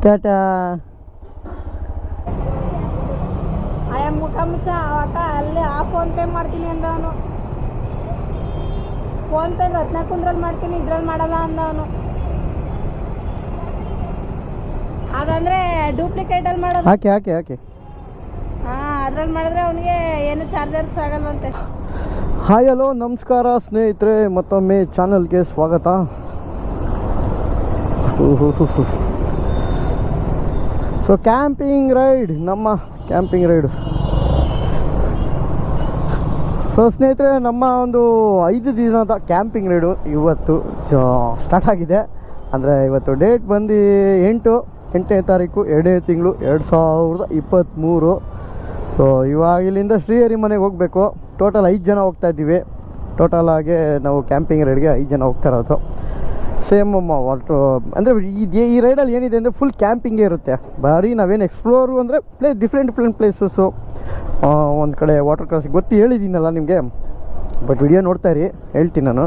ಟಾಟಾ. ಆಯ ಮುಖ ಮುಚ್ಚ ಅವಾಗ ಅಲ್ಲಿ ಫೋನ್ ಪೇ ಮಾಡ್ತೀನಿ ಅಂದ ಅವನು. ಫೋನ್ ಪೇ ರತ್ನ ಕುಂದ್ರಲ್ಲಿ ಮಾಡ್ತೀನಿ, ಇದ್ರಲ್ಲಿ ಮಾಡಲ್ಲ ಅಂದ ಅವನು. ಅದಂದ್ರೆ ಡೂಪ್ಲಿಕೇಟ್ ಅಲ್ಲಿ ಮಾಡೋದು. ಹಾಕಿ ಹಾಕಿ ಹಾಕಿ. ಅದ್ರಲ್ಲಿ ಮಾಡಿದ್ರೆ ಅವನಿಗೆ ಏನು ಚಾರ್ಜರ್ಸ್ ಆಗಲ್ವಂತೆ. ಹಾಯ್ ಹಲೋ ನಮಸ್ಕಾರ ಸ್ನೇಹಿತರೆ, ಮತ್ತೊಮ್ಮೆ ಚಾನಲ್ಗೆ ಸ್ವಾಗತ. ಸೊ ಕ್ಯಾಂಪಿಂಗ್ ರೈಡ್, ನಮ್ಮ ಕ್ಯಾಂಪಿಂಗ್ ರೈಡು. ಸೊ ಸ್ನೇಹಿತರೆ, ನಮ್ಮ ಒಂದು 5 ದಿನದ ಕ್ಯಾಂಪಿಂಗ್ ರೈಡು ಇವತ್ತು ಸ್ಟಾರ್ಟ್ ಆಗಿದೆ. ಅಂದರೆ ಇವತ್ತು ಡೇಟ್ ಬಂದು 8ನೇ ತಾರೀಕು 2ನೇ ತಿಂಗಳು 2023. ಸೊ ಇವಾಗ ಇಲ್ಲಿಂದ ಶ್ರೀಹರಿ ಮನೆಗೆ ಹೋಗಬೇಕು. ಟೋಟಲ್ 5 ಜನ ಹೋಗ್ತಾ ಇದ್ದೀವಿ. ಟೋಟಲ್ ಆಗಿ ನಾವು ಕ್ಯಾಂಪಿಂಗ್ ರೈಡ್ಗೆ 5 ಜನ ಹೋಗ್ತಾ ಇರೋದು. ಸೇಮ್ ಅಂದರೆ ಈ ರೈಡಲ್ಲಿ ಏನಿದೆ ಅಂದರೆ ಫುಲ್ ಕ್ಯಾಂಪಿಂಗೇ ಇರುತ್ತೆ. ಬರೀ ನಾವೇನು ಎಕ್ಸ್ಪ್ಲೋರು ಅಂದರೆ ಡಿಫ್ರೆಂಟ್ ಪ್ಲೇಸಸ್ಸು. ಒಂದು ಕಡೆ ವಾಟರ್ ಕ್ರಾಸಿಂಗ್ ಗೊತ್ತು, ಹೇಳಿದ್ದೀನಲ್ಲ ನಿಮಗೆ, ಬಟ್ ವಿಡಿಯೋ ನೋಡ್ತಾ ಇರಿ, ಹೇಳ್ತೀನಿ ನಾನು.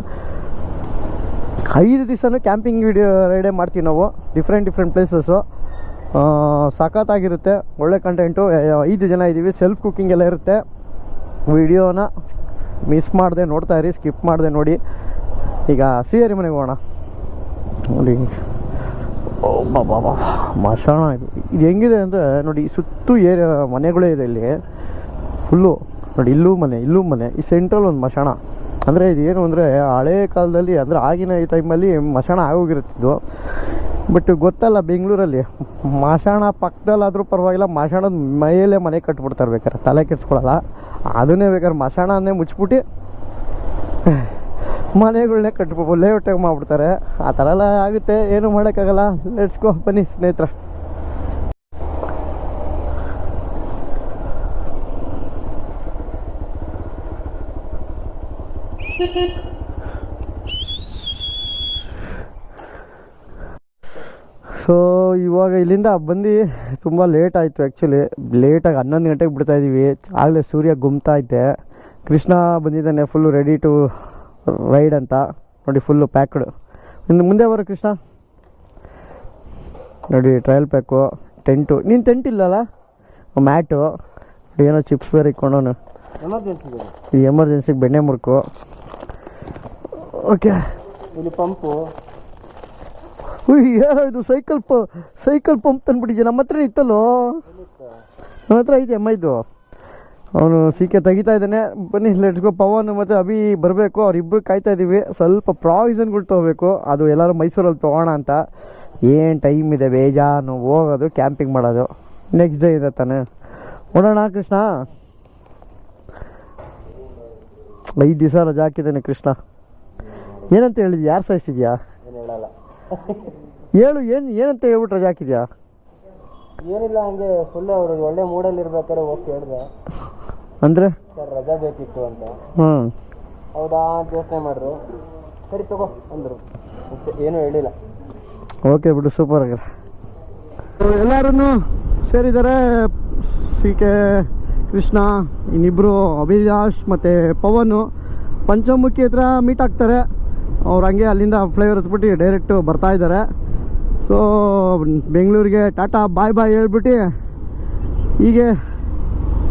5 ದಿವಸನೂ ಕ್ಯಾಂಪಿಂಗ್ ರೈಡೇ ಮಾಡ್ತೀವಿ ನಾವು. ಡಿಫ್ರೆಂಟ್ ಪ್ಲೇಸಸ್ಸು ಸಖತ್ತಾಗಿರುತ್ತೆ. ಒಳ್ಳೆ ಕಂಟೆಂಟು. 5 ಜನ ಇದ್ದೀವಿ. ಸೆಲ್ಫ್ ಕುಕ್ಕಿಂಗ್ ಎಲ್ಲ ಇರುತ್ತೆ. ವಿಡಿಯೋನ ಮಿಸ್ ಮಾಡದೆ ನೋಡ್ತಾ ಇರಿ, ಸ್ಕಿಪ್ ಮಾಡದೆ ನೋಡಿ. ಈಗ ಶ್ರೀಹರಿ ಮನೆಗೆ ಹೋಗೋಣ. ನೋಡಿ, ಬಾಬಾ ಮಶಾಣ ಇದು ಹೆಂಗಿದೆ ಅಂದರೆ ನೋಡಿ, ಸುತ್ತು ಏರಿಯಾ ಮನೆಗಳೇ ಇದೆ ಇಲ್ಲಿ ಫುಲ್ಲು. ನೋಡಿ, ಇಲ್ಲೂ ಮನೆ, ಈ ಸೆಂಟ್ರಲ್ ಒಂದು ಮಶಾಣ. ಅಂದರೆ ಇದೇನು ಅಂದರೆ ಹಳೇ ಕಾಲದಲ್ಲಿ, ಅಂದರೆ ಆಗಿನ ಈ ಟೈಮಲ್ಲಿ ಮಶಾಣ ಆಗೋಗಿರುತ್ತಿದ್ದು. ಬಟ್ ಗೊತ್ತಲ್ಲ, ಬೆಂಗಳೂರಲ್ಲಿ ಮಶಾಣ ಪಕ್ಕದಲ್ಲಾದರೂ ಪರವಾಗಿಲ್ಲ, ಮಶಾಣದ ಮೇಲೆ ಮನೆ ಕಟ್ಬಿಡ್ತಾರೆ. ಬೇಕಾದ್ರೆ ತಲೆ ಕೆಡ್ಸ್ಕೊಳಲ್ಲ. ಅದನ್ನೇ ಬೇಕಾದ್ರೆ ಮಶಾಣನೇ ಮುಚ್ಚಿಬಿಟ್ಟು ಮನೆಗಳನ್ನೇ ಕಟ್ಬಿಟ್ಟು ಲೇಔಟಾಗಿ ಮಾಡಿಬಿಡ್ತಾರೆ. ಆ ಥರ ಎಲ್ಲ ಆಗುತ್ತೆ, ಏನೂ ಮಾಡೋಕ್ಕಾಗಲ್ಲ. ಲೆಟ್ಸ್ ಗೋ, ಬನ್ನಿ ಸ್ನೇಹಿತರೆ. ಸೊ ಇವಾಗ ಇಲ್ಲಿಂದ ಬಂದು ತುಂಬ ಲೇಟ್ ಆಯಿತು. ಆ್ಯಕ್ಚುಲಿ ಲೇಟಾಗಿ 11 ಗಂಟೆಗೆ ಬಿಡ್ತಾಯಿದ್ದೀವಿ. ಆಗಲೇ ಸೂರ್ಯ ಗುಮ್ತಾ ಐತೆ. ಕೃಷ್ಣ ಬಂದಿದ್ದಾನೆ ಫುಲ್ಲು ರೆಡಿ ಟು ರೈಡ್ ಅಂತ. ನೋಡಿ, ಫುಲ್ಲು ಪ್ಯಾಕ್ಡ್. ಇನ್ನು ಮುಂದೆ ಬರೋ ಕೃಷ್ಣ. ನೋಡಿ, ಟ್ರಯಲ್ ಪ್ಯಾಕು, ಟೆಂಟು. ನೀನು ಟೆಂಟ್ ಇಲ್ಲಲ್ಲ, ಮ್ಯಾಟು, ಏನೋ ಚಿಪ್ಸ್ ಬೇರೆ ಇಟ್ಕೊಂಡವನು. ಇದು ಎಮರ್ಜೆನ್ಸಿಗೆ ಬೆಣ್ಣೆ ಮುರುಕು. ಓಕೆ, ಇಲ್ಲಿ ಪಂಪು. ಯಾರೋ ಇದು ಸೈಕಲ್ ಪಂಪ್ ತಂದುಬಿಟ್ಟಿದ್ದೆ. ನಮ್ಮ ಹತ್ರ ಇತ್ತಲ್ಲೋ, ನಮ್ಮ ಹತ್ರ ಐತೆ ಇದು. ಅವನು ಸೀಕೆ ತೆಗಿತಾ ಇದ್ದಾನೆ. ಬನ್ನಿ ಲೆಟ್ಸ್ ಗೋ. ಪವನ್ ಮತ್ತು ಅಭಿ ಬರಬೇಕು, ಅವರಿಬ್ಬರು ಕಾಯ್ತಾ ಇದ್ದೀವಿ. ಸ್ವಲ್ಪ ಪ್ರಾವಿಷನ್ಗಳು ತೊಗೋಬೇಕು. ಅದು ಎಲ್ಲರೂ ಮೈಸೂರಲ್ಲಿ ತೊಗೋಣ ಅಂತ. ಏನು ಟೈಮ್ ಇದೆ, ಬೇಜಾನು ಹೋಗೋದು, ಕ್ಯಾಂಪಿಂಗ್ ಮಾಡೋದು. ನೆಕ್ಸ್ಟ್ ಡೇ ಇದೆ ತಾನೆ, ನೋಡೋಣ. ಕೃಷ್ಣ 5 ದಿವಸ ರಜಾ ಹಾಕಿದ್ದಾನೆ ಕೃಷ್ಣ. ಏನಂತ ಹೇಳಿದ್ಯಾ? ಯಾರು ಸಾಯಿಸಿದ್ಯಾ? ಹೇಳು, ಏನಂತ ಹೇಳ್ಬಿಟ್ಟು ರಜಾ ಹಾಕಿದ್ಯಾ? ಏನಿಲ್ಲ, ಹಂಗೆ ಫುಲ್ ಅವರು ಒಳ್ಳೆ ಮೂಡಲ್ಲಿ ಇರ್ಬೇಕಾದ್ರೆ ಹೋಗಿ ಕೇಳಿದೆ. ಅಂದರೆ ಸರ್ ರಜಾ ಬೇಕಿತ್ತು ಅಂತ. ಹೌದಾ ಅಂತ ಯೋಚನೆ ಮಾಡಿದ್ರು. ಸರಿ ತಗೋ ಅಂದರು, ಅಷ್ಟೇ, ಏನೂ ಹೇಳಿಲ್ಲ. ಓಕೆ ಬಿಡು, ಸೂಪರ್ ಆಗಿದೆ. ಎಲ್ಲರೂ ಸೇರಿದ್ದಾರೆ. ಕೆ ಕೃಷ್ಣ, ಇನ್ನಿಬ್ಬರು ಅಭಿಲಾಷ್ ಮತ್ತು ಪವನು ಪಂಚಮುಖಿ ಹತ್ರ ಮೀಟ್ ಆಗ್ತಾರೆ. ಅವ್ರು ಹಂಗೆ ಅಲ್ಲಿಂದ ಫ್ಲೈಓವರ್ ಹತ್ಬಿಟ್ಟು ಡೈರೆಕ್ಟು ಬರ್ತಾ ಇದ್ದಾರೆ. ಸೊ ಬೆಂಗಳೂರಿಗೆ ಟಾಟಾ ಬಾಯ್ ಹೇಳ್ಬಿಟ್ಟು ಹೀಗೆ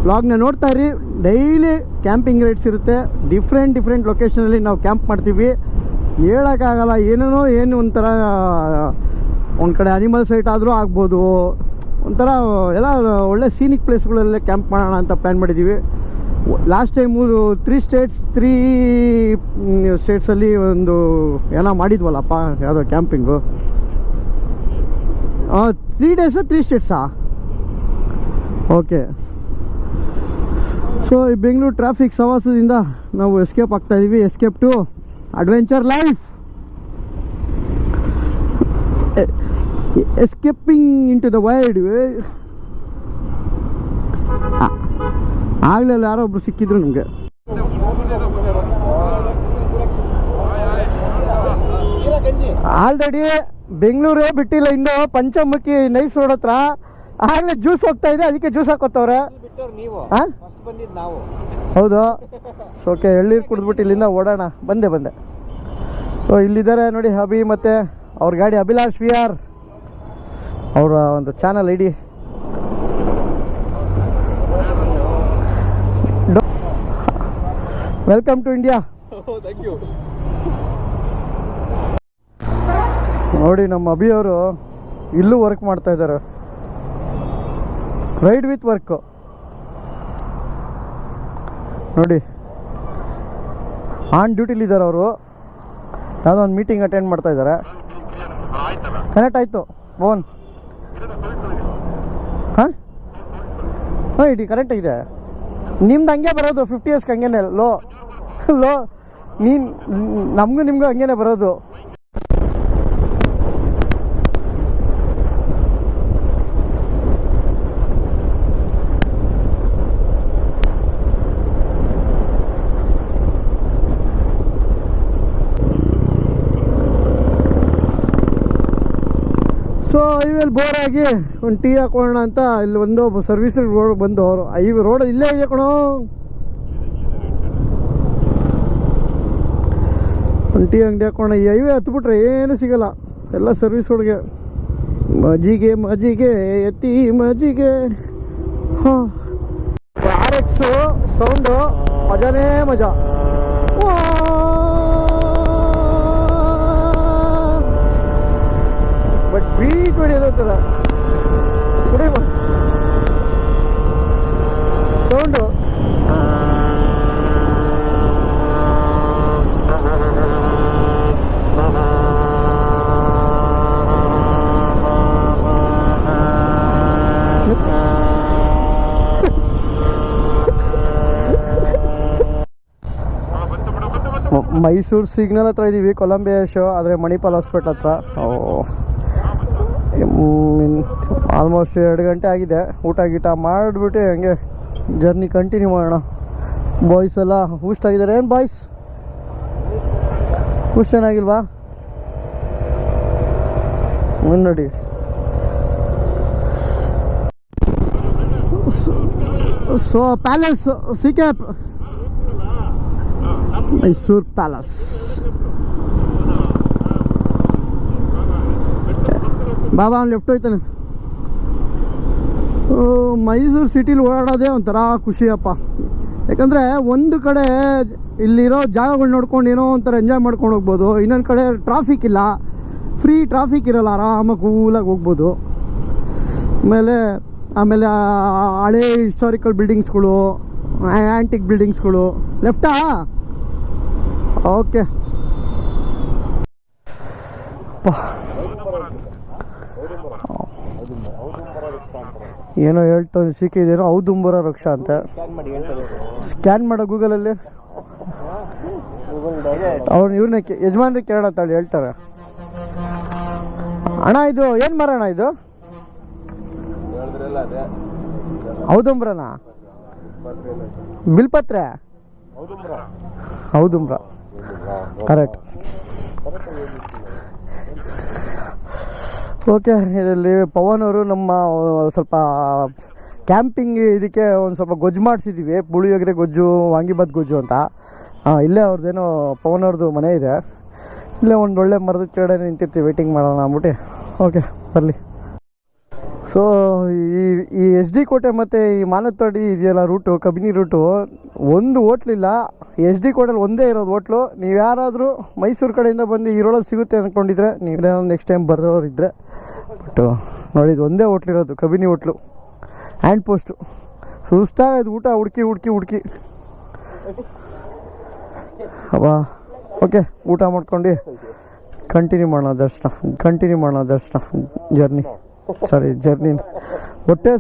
ವ್ಲಾಗ್ನ ನೋಡ್ತಾ ಇರಿ. ಡೈಲಿ ಕ್ಯಾಂಪಿಂಗ್ ರೈಡ್ಸ್ ಇರುತ್ತೆ. ಡಿಫ್ರೆಂಟ್ ಲೊಕೇಶನಲ್ಲಿ ನಾವು ಕ್ಯಾಂಪ್ ಮಾಡ್ತೀವಿ. ಹೇಳೋಕ್ಕಾಗಲ್ಲ, ಏನು ಒಂಥರ ಒಂದು ಕಡೆ ಅನಿಮಲ್ ಸೈಟ್ ಆದರೂ ಆಗ್ಬೋದು. ಒಂಥರ ಎಲ್ಲ ಒಳ್ಳೆ ಸೀನಿಕ್ ಪ್ಲೇಸ್ಗಳಲ್ಲೇ ಕ್ಯಾಂಪ್ ಮಾಡೋಣ ಅಂತ ಪ್ಲ್ಯಾನ್ ಮಾಡಿದ್ದೀವಿ. ಲಾಸ್ಟ್ ಟೈಮು 3 ಸ್ಟೇಟ್ಸಲ್ಲಿ ಒಂದು ಏನೋ ಮಾಡಿದ್ವಲ್ಲಪ್ಪ, ಯಾವುದೋ ಕ್ಯಾಂಪಿಂಗು. 3 ಡೇಸಾ 3 ಸ್ಟೇಟ್ಸಾ? ಓಕೆ. ಸೊ ಈ ಬೆಂಗಳೂರು ಟ್ರಾಫಿಕ್ ಸವಾಸದಿಂದ ನಾವು ಎಸ್ಕೇಪ್ ಆಗ್ತಾಯಿದ್ದೀವಿ. Escape to adventure life, escaping into the wild. ಆಗಲೇ ಯಾರೋ ಒಬ್ರು ಸಿಕ್ಕಿದ್ರು ನಮಗೆ. ಆಲ್ರೆಡಿ ಬೆಂಗಳೂರೇ ಬಿಟ್ಟಿಲ್ಲ ಇನ್ನು. ಪಂಚಮುಖಿ ನೈಸ್ ರೋಡ್ ಹತ್ರ ಆಗಲೇ ಜ್ಯೂಸ್ ಹೋಗ್ತಾ ಇದೆ, ಅದಕ್ಕೆ ಜ್ಯೂಸ್ ಹಾಕೋತವ್ರೆ. ಹಾಂ, ಹೌದು. ಸೊ ಓಕೆ, ಎಳ್ನೀರು ಕುಡಿದ್ಬಿಟ್ಟು ಇಲ್ಲಿಂದ ಓಡೋಣ. ಬಂದೆ. ಸೊ ಇಲ್ಲಿದ್ದಾರೆ ನೋಡಿ ಅಭಿ ಮತ್ತು ಅವ್ರ ಗಾಡಿ ಅಭಿಲಾಷ್ ವಿ ಆರ್ ಅವರ ಒಂದು channel ID. Welcome to India. Thank you. ನೋಡಿ ನಮ್ಮ ಅಭಿ ಅವರು ಇಲ್ಲೂ ವರ್ಕ್ ಮಾಡ್ತಾ ಇದ್ದಾರೆ, ರೈಡ್ ವಿತ್ ವರ್ಕು ನೋಡಿ. ಆನ್ ಡ್ಯೂಟಿಲಿದ್ದಾರೆ ಅವರು, ಯಾವುದೋ ಒಂದು ಮೀಟಿಂಗ್ ಅಟೆಂಡ್ ಮಾಡ್ತಾ ಇದ್ದಾರೆ. ಕನೆಕ್ಟ್ ಆಯಿತು ಫೋನ್. ಹಾಂ ಹಾಂ ಇಡಿ ಕರೆಕ್ಟ್ ಇದೆ. ನಿಮ್ದು ಹಂಗೆ ಬರೋದು 50 ಇಯರ್ಸ್ಗೆ ಹಂಗೇನೆ ಲೋ ನೀನು ನಮಗೂ ನಿಮಗೂ ಹಂಗೇನೆ ಬರೋದು. ಸೊ ಇವೆಲ್ಲಿ ಬೋರ್ ಆಗಿ ಒಂದು ಟೀ ಹಾಕೊಳ್ಳೋಣ ಅಂತ ಇಲ್ಲಿ ಒಂದು ಸರ್ವಿಸ್ ರೋಡ್ ಬಂದು ಅವರು ರೋಡ್ ಇಲ್ಲೇ ಇದೆ ಕಣೋ. ಒಂದು ಟೀ ಅಂಗಡಿ ಹಾಕೋಣ. ಈ ಹೈವೇ ಹತ್ಬಿಟ್ರೆ ಏನು ಸಿಗಲ್ಲ, ಎಲ್ಲ ಸರ್ವಿಸ್ ರೋಡ್ಗೆ. ಮಜಿಗೆ ಎತ್ತಿ ಮಜಿಗೆ. ಹಾಂ RX ಸೌಂಡು ಮಜಾನೇ ಮಜಾ. ಬಟ್ ಬೀಟ್ ಹೊಡಿಯೋದಲ್ಲ ಕುಡಿ ಸೌಂಡು. ಮೈಸೂರು ಸಿಗ್ನಲ್ ಹತ್ರ ಇದ್ದೀವಿ, ಕೊಲಂಬಿಯಾ ಶೋ, ಆದರೆ ಮಣಿಪಾಲ್ ಹಾಸ್ಪಿಟ್ಲ್ ಹತ್ರ. ಆಲ್ಮೋಸ್ಟ್ 2 ಗಂಟೆ ಆಗಿದೆ. ಊಟ ಗೀಟ ಮಾಡಿಬಿಟ್ಟು ಹಂಗೆ ಜರ್ನಿ ಕಂಟಿನ್ಯೂ ಮಾಡೋಣ. ಬಾಯ್ಸ್ ಎಲ್ಲ ಹೂಸ್ಟ್ ಆಗಿದ್ದಾರೆ. ಏನು ಬಾಯ್ಸ್ ಹೂಸ್ಟ್ ಚೆನ್ನಾಗಿಲ್ವಾ? ನೋಡಿ so palace CK Mysuru palace. ಬಾಬಾ ಅವ್ನು ಲೆಫ್ಟ್ ಹೋಯ್ತಾನೆ. ಮೈಸೂರು ಸಿಟಿಲಿ ಓಡಾಡೋದೇ ಒಂಥರ ಖುಷಿಯಪ್ಪ. ಯಾಕಂದರೆ ಒಂದು ಕಡೆ ಇಲ್ಲಿರೋ ಜಾಗಗಳು ನೋಡ್ಕೊಂಡು ಏನೋ ಒಂಥರ ಎಂಜಾಯ್ ಮಾಡ್ಕೊಂಡು ಹೋಗ್ಬೋದು. ಇನ್ನೊಂದು ಕಡೆ ಟ್ರಾಫಿಕ್ ಇಲ್ಲ, ಫ್ರೀ ಟ್ರಾಫಿಕ್ ಇರೋಲ್ಲ, ಆರಾಮಾಗಿ ಕೂಲಾಗಿ ಹೋಗ್ಬೋದು. ಆಮೇಲೆ ಹಳೇ ಹಿಸ್ಟಾರಿಕಲ್ ಬಿಲ್ಡಿಂಗ್ಸ್ಗಳು, ಆ್ಯಂಟಿಕ್ ಬಿಲ್ಡಿಂಗ್ಸ್ಗಳು. ಲೆಫ್ಟಾ? ಓಕೆ. ಏನೋ ಹೇಳ್ತಾನೆ ಸಿಕ್ಕಿದೇನೋ ಔದುಂಬರ ವೃಕ್ಷ ಅಂತ. ಸ್ಕ್ಯಾನ್ ಮಾಡೋ ಗೂಗಲಲ್ಲಿ. ಇವ್ರನ್ನ ಯಜಮಾನ್ರಿಗೆ ಕೇಳೋಣ ಅಂತ ಹೇಳ್ತಾರೆ. ಅಣ್ಣ ಇದು ಏನು ಮರ ಅಣ್ಣ ಇದು? ಔದುಂಬ್ರನಾ? ಬಿಲ್ಪತ್ರೆ? ಔದುಂಬ್ರ ಕರೆಕ್ಟ್. ಓಕೆ. ಇದರಲ್ಲಿ ಪವನ್ ಅವರು ನಮ್ಮ ಸ್ವಲ್ಪ ಕ್ಯಾಂಪಿಂಗ್ ಇದಕ್ಕೆ ಒಂದು ಸ್ವಲ್ಪ ಗೊಜ್ಜು ಮಾಡಿಸಿದ್ದೀವಿ. ಪುಳಿಯೋಗರೆ ಗೊಜ್ಜು, ವಾಂಗಿಬಾತ್ ಗೊಜ್ಜು ಅಂತ. ಇಲ್ಲೇ ಅವ್ರದ್ದೇನೋ ಪವನ್ ಅವ್ರದ್ದು ಮನೆ ಇದೆ. ಇಲ್ಲೇ ಒಂದು ಒಳ್ಳೆ ಮರದ ಕೆಳಗಡೆ ನಿಂತಿರ್ತೀವಿ ವೆಯ್ಟಿಂಗ್ ಮಾಡೋಣ ಅಂದ್ಬಿಟ್ಟು. ಓಕೆ ಬರಲಿ. ಸೊ ಈ SD ಕೋಟೆ ಮತ್ತು ಈ ಮಾನತ್ತವಾಡಿ ಇದೆಯಲ್ಲ ರೂಟು, ಕಬಿನಿ ರೂಟು, ಒಂದು ಹೋಟ್ಲಿಲ್ಲ. SD ಕೋಟೆಲಿ ಒಂದೇ ಇರೋದು ಹೋಟ್ಲು. ನೀವು ಯಾರಾದರೂ ಮೈಸೂರು ಕಡೆಯಿಂದ ಬಂದು ಈ ರೋಡಲ್ಲಿ ಸಿಗುತ್ತೆ ಅಂದ್ಕೊಂಡಿದ್ರೆ, ನೀವೇನೋ ನೆಕ್ಸ್ಟ್ ಟೈಮ್ ಬರೋರಿದ್ದರೆ. ಬಟ್ ನೋಡಿದ್ದು ಒಂದೇ ಹೋಟ್ಲಿರೋದು, ಕಬಿನಿ ಹೋಟ್ಲು, ಹ್ಯಾಂಡ್ ಪೋಸ್ಟು. ಸುಸ್ತಾಗೋದು ಊಟ ಹುಡುಕಿ ಅಬ್ಬಾ. ಓಕೆ, ಊಟ ಮಾಡ್ಕೊಂಡು ಕಂಟಿನ್ಯೂ ಮಾಡೋಣ ದರ್ಶನ ಜರ್ನಿ. ಹೊಟ್ಟೆ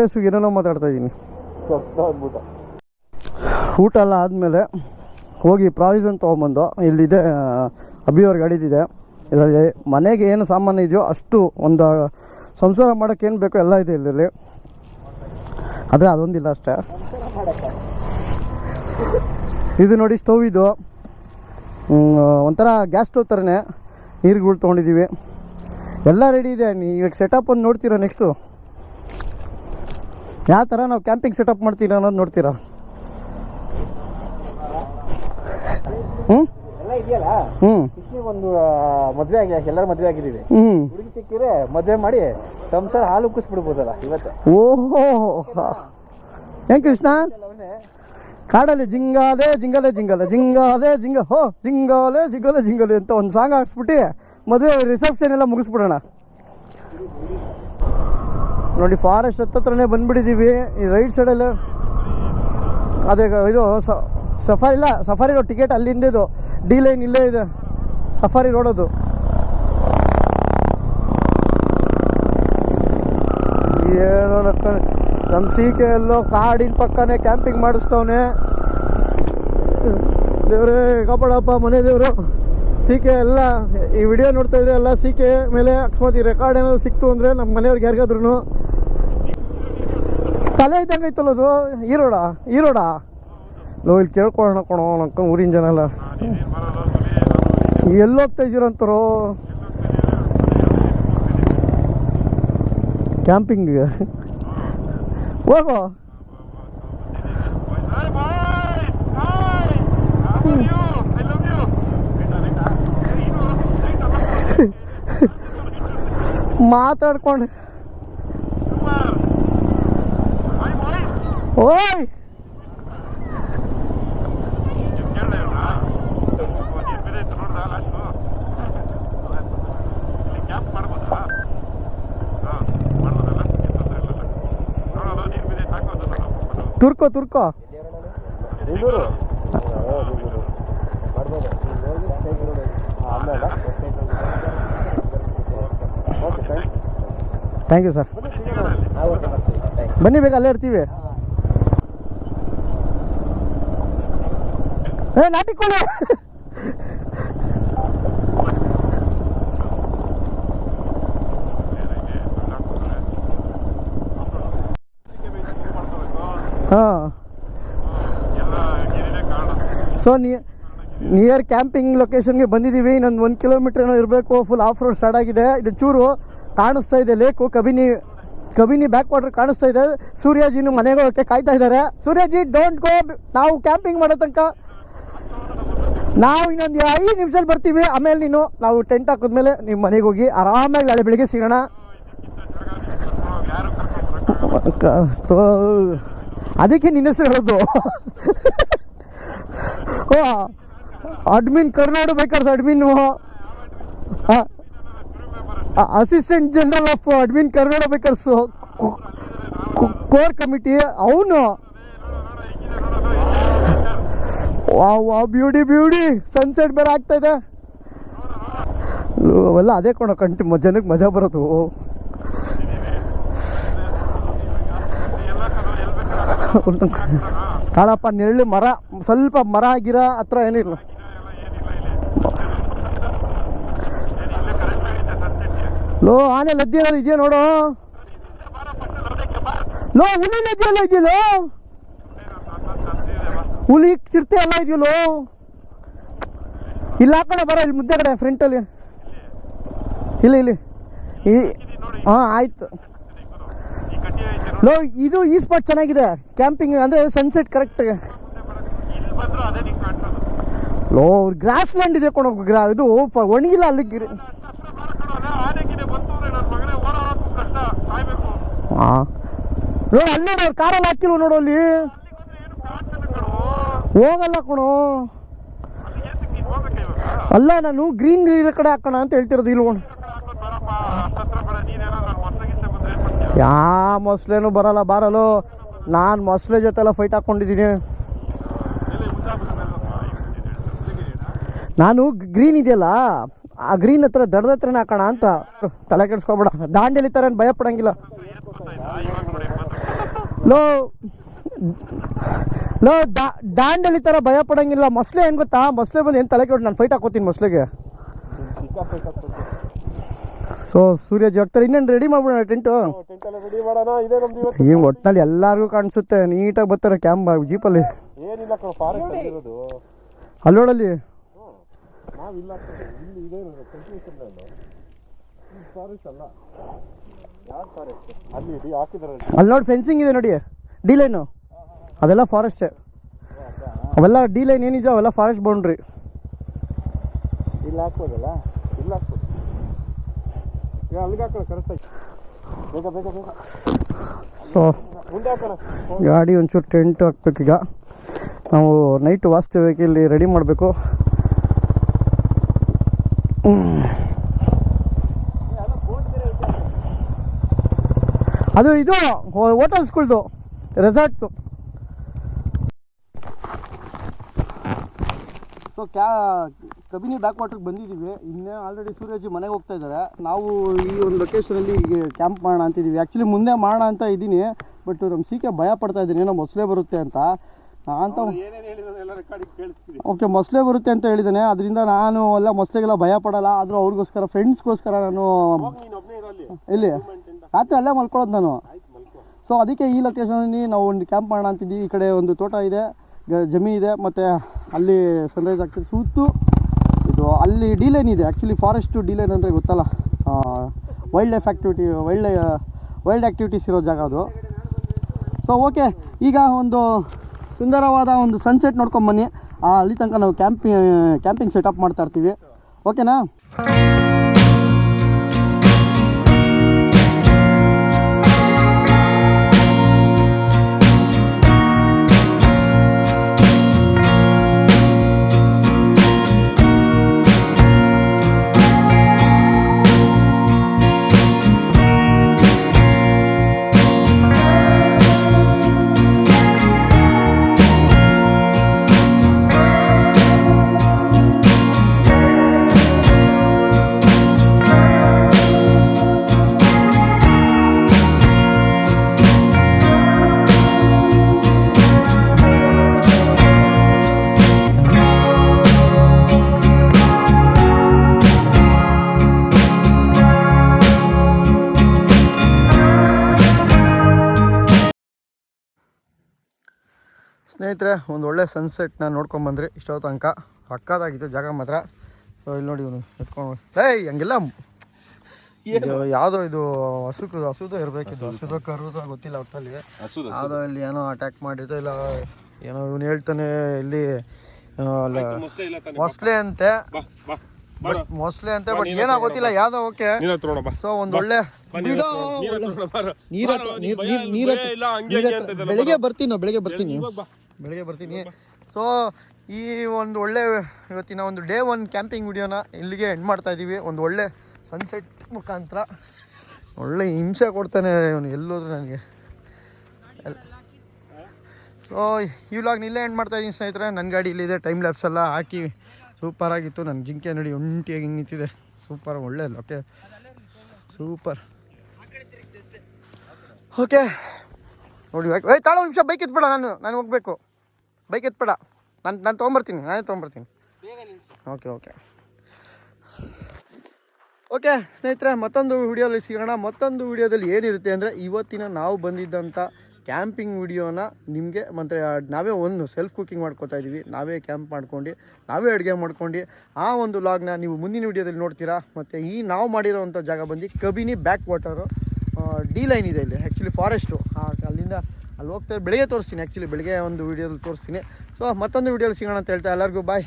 ಹಸುಗೆ ಏನೇನೋ ಮಾತಾಡ್ತಾಯಿದ್ದೀನಿ. ಊಟ ಎಲ್ಲ ಆದಮೇಲೆ ಹೋಗಿ ಪ್ರಾವಿಷನ್ ತೊಗೊಂಬಂದು ಇಲ್ಲಿದೆ ಅಭಿಯವ್ರ ಗಾಡಿದಿದೆ. ಇದರಲ್ಲಿ ಮನೆಗೆ ಏನು ಸಾಮಾನು ಇದೆಯೋ ಅಷ್ಟು, ಒಂದು ಸಂಸಾರ ಮಾಡೋಕ್ಕೆ ಏನು ಬೇಕೋ ಎಲ್ಲ ಇದೆ ಇಲ್ಲಿ. ಆದರೆ ಅದೊಂದಿಲ್ಲ ಅಷ್ಟೇ. ಇದು ನೋಡಿ ಸ್ಟವ್, ಇದು ಒಂಥರ ಗ್ಯಾಸ್ ಸ್ಟವ್ ಥರನೇ. ನೀರುಗಳು ತೊಗೊಂಡಿದ್ದೀವಿ, ಎಲ್ಲ ರೆಡಿ ಇದೆ. ಇವಾಗ ಸೆಟಪ್ ಒಂದು ನೋಡ್ತೀರಾ, ನೆಕ್ಸ್ಟು ಯಾವ ಥರ ನಾವು ಕ್ಯಾಂಪಿಂಗ್ ಸೆಟಪ್ ಮಾಡ್ತೀರಾ ಅನ್ನೋದು ನೋಡ್ತೀರಾ. ಇದೆಯಲ್ಲ ಹ್ಞೂ ಕೃಷ್ಣಿಗೆ ಒಂದು ಮದುವೆ ಆಗಿ ಎಲ್ಲರೂ ಮದುವೆ ಆಗಿದ್ದೀವಿ. ಹ್ಞೂ ಹುಡುಗಿ ಸಿಕ್ಕಿದ್ರೆ ಮದುವೆ ಮಾಡಿ ಸಂಸಾರ ಹಾಲು ಉಕ್ಕಿಸ್ಬಿಡ್ಬೋದಲ್ಲ ಇವತ್ತು. ಓಹೋ ಏನು ಕೃಷ್ಣ ಕಾಡಲ್ಲಿ ಜಿಂಗಾಲೆ ಜಿಂಗಲೆ ಜಿಂಗಲೆ ಜಿಂಗಾಲೆ ಜಿಂಗಾಲೆ ಜಿಂಗಲೆ ಜಿಂಗಲೆ ಅಂತ ಒಂದು ಸಾಂಗ್ ಹಾಕ್ಸ್ಬಿಟ್ಟು ಮದುವೆ ರಿಸೆಪ್ಷನ್ ಎಲ್ಲ ಮುಗಿಸ್ಬಿಡೋಣ. ನೋಡಿ ಫಾರೆಸ್ಟ್ ಹತ್ರನೇ ಬಂದ್ಬಿಟ್ಟಿದ್ದೀವಿ. ಈ ರೈಟ್ ಸೈಡಲ್ಲಿ ಅದೇ ಇದು ಸಫಾರಿ ಇಲ್ಲ, ಸಫಾರಿ ರೋಡ್ ಟಿಕೆಟ್ ಅಲ್ಲಿಂದ ಇದು ಡಿ ಲೈನ್ ಇಲ್ಲೇ ಇದೆ ಸಫಾರಿ ರೋಡ್ ಅದು. ಏನೋ ನಮ್ಮ ಸೀಕೆ ಎಲ್ಲೋ ಕಾಡಿನ ಪಕ್ಕನೇ ಕ್ಯಾಂಪಿಂಗ್ ಮಾಡಿಸ್ತವನೆ. ದೇವ್ರೇ ಕಾಪಾಡಪ್ಪ ಮನೆ ದೇವರು. ಸೀಕೆ ಎಲ್ಲ ಈ ವಿಡಿಯೋ ನೋಡ್ತಾ ಇದ್ರೆ ಎಲ್ಲ ಸೀಕೆ ಮೇಲೆ ಅಕಸ್ಮಾತ್ ಈ ರೆಕಾರ್ಡ್ ಏನಾದ್ರು ಸಿಕ್ತು ಅಂದರೆ ನಮ್ಮ ಮನೆಯವ್ರಿಗೆ ಯಾರಿಗಾದ್ರೂ ತಲೆ ಇದ್ದಂಗೆ ಐತಲ್ಲ ಅದು. ಈರೋಡ ಲೋ ಇಲ್ಲಿ ಕೇಳ್ಕೊಳ್ಳೋಣ ಕೊಣೋ ನಕ್ಕ ಊರಿನ ಜನ ಎಲ್ಲ ಎಲ್ಲೋಗ್ತಾ ಇದ್ದೀರಂತಾರೋ ಕ್ಯಾಂಪಿಂಗಿಗೆ. ಹೋಗೋ ಮಾತಾಡ್ಕೊಂಡು ಓಯ್ ತುರ್ಕೋ ಥ್ಯಾಂಕ್ ಯು ಸರ್. ಬನ್ನಿ ಬೇಗ ಅಲ್ಲೇ ಇರ್ತೀವಿ. ನಾಟಿಕೊಳ್ಳಿ ಹಾಂ. ಸೊ ನಿಯರ್ ಕ್ಯಾಂಪಿಂಗ್ ಲೊಕೇಶನ್ಗೆ ಬಂದಿದ್ದೀವಿ. ಇನ್ನೊಂದು 1 ಕಿಲೋಮೀಟ್ರ್ ಏನೋ ಇರಬೇಕು. ಫುಲ್ ಆಫ್ ರೋಡ್ ಸ್ಟಾರ್ಟ್ ಆಗಿದೆ. ಇದು ಚೂರು ಕಾಣಿಸ್ತಾ ಇದೆ ಲೇಕು. ಕಬಿನಿ ಬ್ಯಾಕ್ ವಾಟರ್ ಕಾಣಿಸ್ತಾ ಇದೆ. ಸೂರ್ಯಾಜಿನೂ ಮನೆಗೆ ಹೋಗೋಕ್ಕೆ ಕಾಯ್ತಾ ಇದ್ದಾರೆ. ಸೂರ್ಯಾಜಿ ಡೋಂಟ್ ಗೋ, ನಾವು ಕ್ಯಾಂಪಿಂಗ್ ಮಾಡೋ ತನಕ ನಾವು ಇನ್ನೊಂದು 5 ನಿಮಿಷದಲ್ಲಿ ಬರ್ತೀವಿ. ಆಮೇಲೆ ನಾವು ಟೆಂಟ್ ಹಾಕಿದ್ಮೇಲೆ ನಿಮ್ಮ ಮನೆಗೆ ಹೋಗಿ ಆರಾಮಾಗಿ ನಾಳೆ ಬೆಳಿಗ್ಗೆ ಸಿಗೋಣ. ಅದಕ್ಕೆ ನಿನ್ನ ಹೆಸರು ಹೇಳೋದು. Admin Karnadu bakers admin assistant general of admin Karnadu bakers core committee ಅವನು. ವಾ ಬ್ಯೂಟಿ ಸನ್ಸೆಟ್ ಬೇರೆ ಆಗ್ತಾ ಇದೆ. ಅವೆಲ್ಲ ಅದೇ ಕೊಡೋ ಜನಕ್ಕೆ ಮಜಾ ಬರೋದು. ಕಾಳಪ್ಪ ನೆರಳು ಮರ, ಸ್ವಲ್ಪ ಮರ ಗಿರ ಹತ್ರ ಏನಿಲ್ಲ. ಲೋ ಆನೆ ಲದ್ದಿ ಏನಾದ್ರು ಇದೆಯಾ ನೋಡು. ಲೋ ಹುಲಿ ಲದ್ದಿ ಎಲ್ಲ ಇದೆಯಲ್ಲೋ, ಹುಲಿ ಚಿರತೆ ಎಲ್ಲ ಇದೆಯಲ್ಲೋ. ಇಲ್ಲ ಹಾಕೋಣ ಬರ, ಇಲ್ಲಿ ಮುದ್ದೆ ಕಡೆ ಫ್ರಂಟಲ್ಲಿ ಇಲ್ಲಿ ಹಾಂ ಆಯ್ತು. ಲೋ ಇದು ಈ ಸ್ಪಾಟ್ ಚೆನ್ನಾಗಿದೆ ಕ್ಯಾಂಪಿಂಗ್ ಅಂದರೆ sunset correct. Low grass land ಇದೆ ಕೊಡೋ ಇದು ಒಣಗಿಲ್ಲ ಅಲ್ಲಿ. ಹಾಂ ನೋಡು ಅಲ್ಲಿ ನೋಡು, ಅವ್ರು ಕಾರಲ್ಲಿ ಹಾಕಿಲ್ವ ನೋಡು, ಅಲ್ಲಿ ಹೋಗಲ್ಲ ಕಣೋ. ಅಲ್ಲ ನಾನು ಗ್ರೀನ್ ಕಡೆ ಹಾಕೋಣ ಅಂತ ಹೇಳ್ತಿರೋದು. ಇಲ್ಲಿ ಯಾ ಮೊಸಳೆನೂ ಬರಲ್ಲ ಬಾರಲು. ನಾನು ಮೊಸಳೆ ಜೊತೆ ಎಲ್ಲ ಫೈಟ್ ಹಾಕ್ಕೊಂಡಿದ್ದೀನಿ. ನಾನು ಗ್ರೀನ್ ಇದೆಯಲ್ಲ ಆ ಗ್ರೀನ್ ಹತ್ರ ದಡದ ಹತ್ರನೇ ಹಾಕೋಣ ಅಂತ. ತಲೆ ಕೆಡಿಸ್ಕೊಬೇಡ, ದಾಂಡೇಲಿ ಥರ ಭಯ ಪಡಂಗಿಲ್ಲ. ಲೋ ದಾಂಡೇಲಿ ಥರ ಭಯ ಪಡಂಗಿಲ್ಲ. ಮೊಸಳೆ ಏನು ಗೊತ್ತಾ, ಮೊಸಳೆ ಬಂದು ಏನು ತಲೆ ಕೆಟ್ಟು ನಾನು ಫೈಟ್ ಹಾಕೋತೀನಿ ಮೊಸಳೆಗೆ. ಸೊ ಸೂರ್ಯಜಿ ಹೋಗ್ತಾರೆ. ಇನ್ನೇನು ರೆಡಿ ಮಾಡ್ಬಿಡೋಣ ಟೆಂಟು. ಈ ಒಟ್ಟಿನಲ್ಲಿ ಎಲ್ಲರಿಗೂ ಕಾಣಿಸುತ್ತೆ, ನೀಟಾಗಿ ಬರ್ತಾರೆ ಕ್ಯಾಂಪ್ ಜೀಪಲ್ಲಿ. ಅಲ್ಲೋಡಲ್ಲಿ ಅಲ್ಲಿ ನೋಡಿ ಫೆನ್ಸಿಂಗ್ ಇದೆ ನೋಡಿ, ಡಿ ಲೈನು ಅದೆಲ್ಲ ಫಾರೆಸ್ಟೇ. ಅವೆಲ್ಲ ಡಿ ಲೈನ್ ಏನಿದೆ ಅವೆಲ್ಲ ಫಾರೆಸ್ಟ್ ಬೌಂಡ್ರಿ. ಇಲ್ಲಿ ಹಾಕ್ಬೋದಲ್ಲ, ಇಲ್ಲಿ ಹಾಕ್ಬೋದು. ಈಗ ಅಲ್ಲಿಗೆ ಹಾಕೋಣ ಕರೆಕ್ಟಾಗಿ. ಬೇಗ ಬೇಗ ಬೇಗ. ಸೊ ಮುಂದೆ ಹಾಕೋಣ. ಗಾಡಿ ಒಂಚೂರು ಟೆಂಟ್ ಹಾಕ್ಬೇಕೀಗ. ನಾವು ನೈಟ್ ವಾಸ್ತವ್ಯಕ್ಕೆ ಇಲ್ಲಿ ರೆಡಿ ಮಾಡಬೇಕು. ಅದು ಇದು ಹೋಟೆಲ್ಸ್ಗಳ್ದು ರೆಸಾರ್ಟ್ದು. ಸೊ ಕಬಿನಿ ಬ್ಯಾಕ್ ವಾಟರ್ಗೆ ಬಂದಿದ್ದೀವಿ. ಇನ್ನೇ ಆಲ್ರೆಡಿ ಸೂರ್ಯಜಿ ಮನೆಗೆ ಹೋಗ್ತಾ ಇದ್ದಾರೆ. ನಾವು ಈ ಒಂದು ಲೊಕೇಶನಲ್ಲಿ ಕ್ಯಾಂಪ್ ಮಾಡೋಣ ಅಂತಿದ್ದೀವಿ. ಆ್ಯಕ್ಚುಲಿ ಮುಂದೆ ಮಾಡೋಣ ಅಂತ ಇದ್ದೀನಿ, ಬಟ್ ನಮ್ಮ ಸೀಕೆ ಭಯ ಪಡ್ತಾ ಇದ್ದೀನಿ, ಏನೋ ಮೊಸಳೆ ಬರುತ್ತೆ ಅಂತ. ಓಕೆ, ಮೊಸಳೆ ಬರುತ್ತೆ ಅಂತ ಹೇಳಿದ್ದಾನೆ. ಅದರಿಂದ ನಾನು ಎಲ್ಲ ಮೊಸಳೆಗೆಲ್ಲ ಭಯ ಪಡಲ್ಲ. ಆದರೂ ಅವ್ರಿಗೋಸ್ಕರ, ಫ್ರೆಂಡ್ಸ್ಗೋಸ್ಕರ ನಾನು ಇಲ್ಲಿ ರಾತ್ರಿ ಅಲ್ಲೇ ಮಲ್ಕೊಳ್ಳೋದು ನಾನು. ಸೊ ಅದಕ್ಕೆ ಈ ಲೊಕೇಶನಲ್ಲಿ ನಾವು ಒಂದು ಕ್ಯಾಂಪ್ ಮಾಡೋಣ ಅಂತಿದ್ದೀವಿ. ಈ ಕಡೆ ಒಂದು ತೋಟ ಇದೆ, ಜಮೀನು ಇದೆ, ಮತ್ತು ಅಲ್ಲಿ ಸನ್ರೈಸ್ ಆಗ್ತದೆ. ಸುತ್ತು ಇದು ಅಲ್ಲಿ ಡಿ-ಲೈನ್ ಇದೆ. ಆ್ಯಕ್ಚುಲಿ ಫಾರೆಸ್ಟು ಡಿ-ಲೈನ್ ಅಂದರೆ ಗೊತ್ತಲ್ಲ, wild life activity, wild activities ಇರೋ ಜಾಗ ಅದು. ಸೊ ಓಕೆ, ಈಗ ಒಂದು ಸುಂದರವಾದ ಒಂದು ಸನ್ಸೆಟ್ ನೋಡ್ಕೊಂಬನ್ನಿ. ಅಲ್ಲಿ ತನಕ ನಾವು ಕ್ಯಾಂಪಿಂಗ್ ಸೆಟಪ್ ಮಾಡ್ತಾ ಇರ್ತೀವಿ. ಓಕೆನಾ? ಸ್ನೇಹಿತರೆ, ಒಂದು ಒಳ್ಳೆ ಸನ್ಸೆಟ್ನ ನೋಡ್ಕೊಂಬಂದ್ರಿ. ಇಷ್ಟೊತ್ತು ತನಕ ಸಕ್ಕತ್ತಾಗಿತ್ತು ಜಾಗ ಮಾತ್ರ. ಸೊ ಇಲ್ಲಿ ನೋಡಿ, ಇವನು ಎತ್ಕೊಂಡು ಹಂಗೆಲ್ಲ ಯಾವುದೋ ಇದು ಹಸುದು ಇರಬೇಕಿದ್ದು, ಹಸುದ ಕರುದ ಗೊತ್ತಿಲ್ಲ. ಒಟ್ಟಲ್ಲಿ ಯಾವುದೋ ಇಲ್ಲಿ ಏನೋ ಅಟ್ಯಾಕ್ ಮಾಡಿದ್ದು, ಇಲ್ಲ ಏನೋ ಇವನು ಹೇಳ್ತಾನೆ ಇಲ್ಲಿ ಮೊಸಳೆ ಅಂತೆ, ಬಟ್ ಏನೋ ಗೊತ್ತಿಲ್ಲ, ಯಾವುದೋ. ಓಕೆ, ಸೊ ಒಂದು ಒಳ್ಳೆ ಬೆಳಿಗ್ಗೆ ಬರ್ತೀನಿ. ಸೊ ಈ ಒಂದು ಒಳ್ಳೆ ಇವತ್ತಿನ ಒಂದು ಡೇ 1 ಕ್ಯಾಂಪಿಂಗ್ ವಿಡಿಯೋನ ಇಲ್ಲಿಗೆ ಎಂಡ್ ಮಾಡ್ತಾ ಇದ್ದೀವಿ. ಒಂದು ಒಳ್ಳೆ ಸನ್ಸೆಟ್ ಮುಖಾಂತರ. ಒಳ್ಳೆ ಹಿಂಸೆ ಕೊಡ್ತಾನೆ ಇವನು ಎಲ್ಲೋದ್ರು ನನಗೆ. ಸೊ ಈ ವ್ಲಾಗ್ನ ಇಲ್ಲೇ ಎಂಡ್ ಮಾಡ್ತಾ ಇದ್ದೀನಿ ಸ್ನೇಹಿತರೆ. ನನ್ನ ಗಾಡಿ ಇಲ್ಲಿದೆ, ಟೈಮ್ ಲ್ಯಾಪ್ಸ್ ಎಲ್ಲ ಹಾಕಿ ಸೂಪರಾಗಿತ್ತು. ನನ್ನ ಜಿಂಕೆ ನೋಡಿ ಒಂಟಿಯಾಗಿ ಹಿಂಗೆ ನಿಂತಿದೆ. ಸೂಪರ್, ಒಳ್ಳೆ ಓಕೆ, ಸೂಪರ್. ಓಕೆ ನೋಡಿ, ತಾಳು ಒಂದು ನಿಮಿಷ, ಬೈಕ್ ಎತ್ಬೇಡ, ನಾನು ಹೋಗಬೇಕು. ಬೈಕ್ ಎತ್ಬೇಡ, ನಾನು ತೊಗೊಂಬರ್ತೀನಿ, ನಾನೇ ತೊಗೊಂಬರ್ತೀನಿ. ಓಕೆ ಸ್ನೇಹಿತರೆ, ಮತ್ತೊಂದು ವಿಡಿಯೋದಲ್ಲಿ ಸಿಗೋಣ. ಮತ್ತೊಂದು ವಿಡಿಯೋದಲ್ಲಿ ಏನಿರುತ್ತೆ ಅಂದರೆ, ಇವತ್ತಿನ ನಾವು ಬಂದಿದ್ದಂಥ ಕ್ಯಾಂಪಿಂಗ್ ವಿಡಿಯೋನ ನಿಮಗೆ ಮತ್ತು ನಾವೇ ಒಂದು ಸೆಲ್ಫ್ ಕುಕಿಂಗ್ ಮಾಡ್ಕೊತಾ ಇದ್ದೀವಿ. ನಾವೇ ಕ್ಯಾಂಪ್ ಮಾಡ್ಕೊಂಡು, ನಾವೇ ಅಡುಗೆ ಮಾಡ್ಕೊಂಡು ಆ ಒಂದು ವ್ಲಾಗ್ನ ನೀವು ಮುಂದಿನ ವಿಡಿಯೋದಲ್ಲಿ ನೋಡ್ತೀರಾ. ಮತ್ತು ಈ ನಾವು ಮಾಡಿರೋವಂಥ ಜಾಗ ಬಂದು ಕಬಿನಿ ಬ್ಯಾಕ್ ವಾಟರು, ಡಿ-ಲೈನ್ ಇದೆ ಇಲ್ಲಿ. ಆ್ಯಕ್ಚುಲಿ ಫಾರೆಸ್ಟು, ಅಲ್ಲಿಂದ ಅಲ್ಲಿ ಹೋಗ್ತಾ ಬೆಳಗ್ಗೆ ತೋರಿಸ್ತೀನಿ. ಆ್ಯಕ್ಚುಲಿ ಬೆಳಗ್ಗೆ ಒಂದು ವೀಡಿಯೋದಲ್ಲಿ ತೋರಿಸ್ತೀನಿ. ಸೊ ಮತ್ತೊಂದು ವೀಡಿಯೋದಲ್ಲಿ ಸಿಗೋಣ ಅಂತ ಹೇಳ್ತಾ ಎಲ್ಲರಿಗೂ ಬಾಯ್.